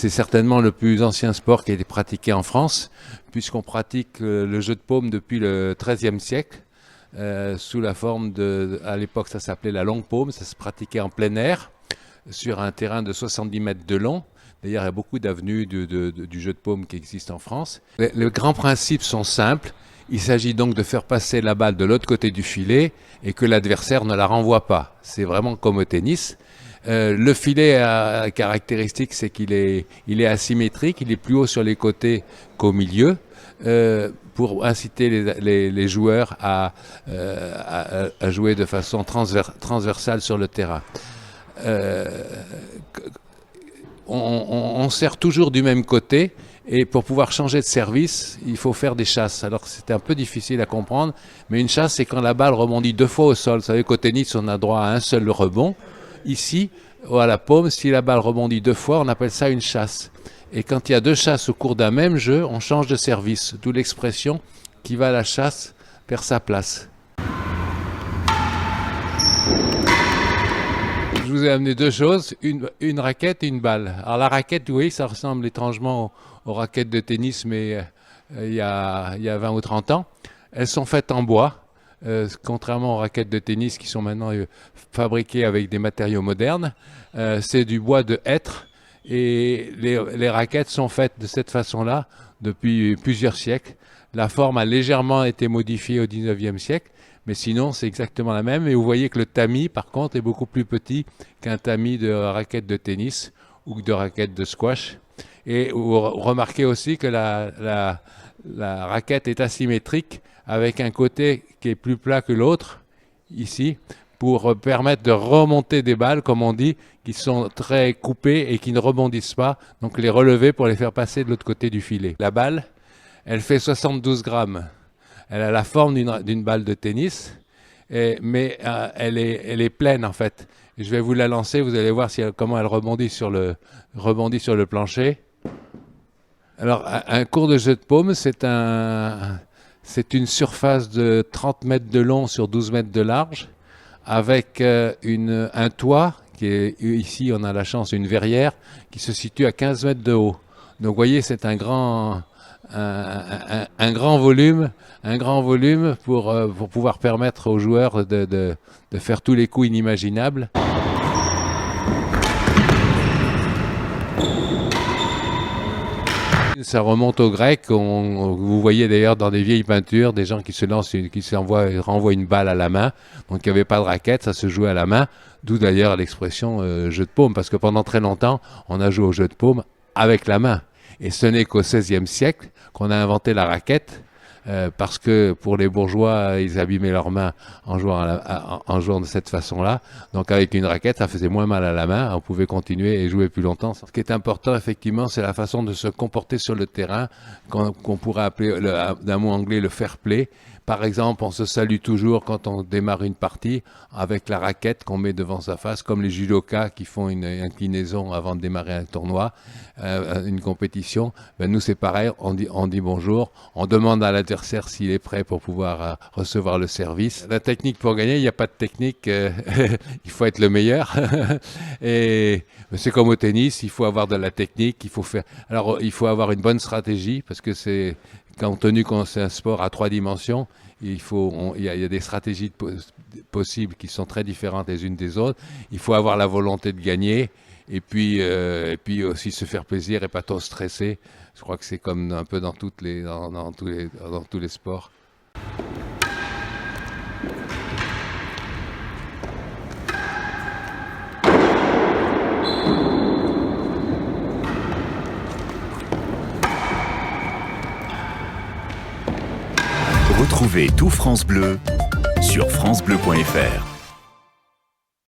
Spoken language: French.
c'est certainement le plus ancien sport qui a été pratiqué en France, puisqu'on pratique le jeu de paume depuis le XIIIe siècle, sous la forme à l'époque ça s'appelait la longue paume, ça se pratiquait en plein air, sur un terrain de 70 mètres de long. D'ailleurs, il y a beaucoup d'avenues du jeu de paume qui existent en France. Les grands principes sont simples. Il s'agit donc de faire passer la balle de l'autre côté du filet et que l'adversaire ne la renvoie pas. C'est vraiment comme au tennis. Le filet a une caractéristique, c'est qu'il est asymétrique, il est plus haut sur les côtés qu'au milieu, pour inciter les joueurs à jouer de façon transversale sur le terrain. On sert toujours du même côté, et pour pouvoir changer de service, il faut faire des chasses. Alors c'est un peu difficile à comprendre, mais une chasse, c'est quand la balle rebondit 2 fois au sol. Vous savez qu'au tennis, on a droit à un seul rebond. Ici, à la paume, si la balle rebondit 2 fois, on appelle ça une chasse. Et quand il y a 2 chasses au cours d'un même jeu, on change de service. D'où l'expression « qui va à la chasse perd sa place ». Je vous ai amené 2 choses, une raquette et une balle. Alors la raquette, oui, ça ressemble étrangement aux raquettes de tennis, mais il y a 20 ou 30 ans. Elles sont faites en bois, contrairement aux raquettes de tennis qui sont maintenant fabriquées avec des matériaux modernes. C'est du bois de hêtre, et les raquettes sont faites de cette façon-là depuis plusieurs siècles. La forme a légèrement été modifiée au 19e siècle. Mais sinon, c'est exactement la même. Et vous voyez que le tamis, par contre, est beaucoup plus petit qu'un tamis de raquette de tennis ou de raquette de squash. Et vous remarquez aussi que la raquette est asymétrique, avec un côté qui est plus plat que l'autre, ici, pour permettre de remonter des balles, comme on dit, qui sont très coupées et qui ne rebondissent pas. Donc les relever pour les faire passer de l'autre côté du filet. La balle, elle fait 72 grammes. Elle a la forme d'une balle de tennis, mais elle est pleine en fait. Et je vais vous la lancer, vous allez voir comment elle rebondit sur le plancher. Alors, un court de jeu de paume, c'est une surface de 30 mètres de long sur 12 mètres de large, avec un toit, qui est ici, on a la chance, une verrière, qui se situe à 15 mètres de haut. Donc, vous voyez, c'est un grand volume pour pouvoir permettre aux joueurs de faire tous les coups inimaginables. Ça remonte aux Grecs. Vous voyez d'ailleurs dans des vieilles peintures des gens qui se lancent, renvoient une balle à la main. Donc il n'y avait pas de raquette, ça se jouait à la main. D'où d'ailleurs l'expression jeu de paume, parce que pendant très longtemps, on a joué au jeu de paume avec la main. Et ce n'est qu'au XVIe siècle qu'on a inventé la raquette, parce que pour les bourgeois, ils abîmaient leurs mains en jouant de cette façon-là. Donc avec une raquette, ça faisait moins mal à la main, on pouvait continuer et jouer plus longtemps. Ce qui est important, effectivement, c'est la façon de se comporter sur le terrain, qu'on pourrait appeler d'un mot anglais le fair play. Par exemple, on se salue toujours quand on démarre une partie avec la raquette qu'on met devant sa face, comme les judokas qui font une inclinaison avant de démarrer un tournoi, une compétition. Ben nous, c'est pareil, on dit bonjour, on demande à l'adversaire s'il est prêt pour pouvoir recevoir le service. La technique pour gagner, il n'y a pas de technique, il faut être le meilleur. Et c'est comme au tennis, il faut avoir de la technique, alors il faut avoir une bonne stratégie, parce que c'est tenu que c'est un sport à 3 dimensions, il y a des stratégies possibles qui sont très différentes les unes des autres. Il faut avoir la volonté de gagner, et puis aussi se faire plaisir et pas trop stresser. Je crois que c'est comme un peu dans tous les sports. Retrouvez tout France Bleu sur francebleu.fr.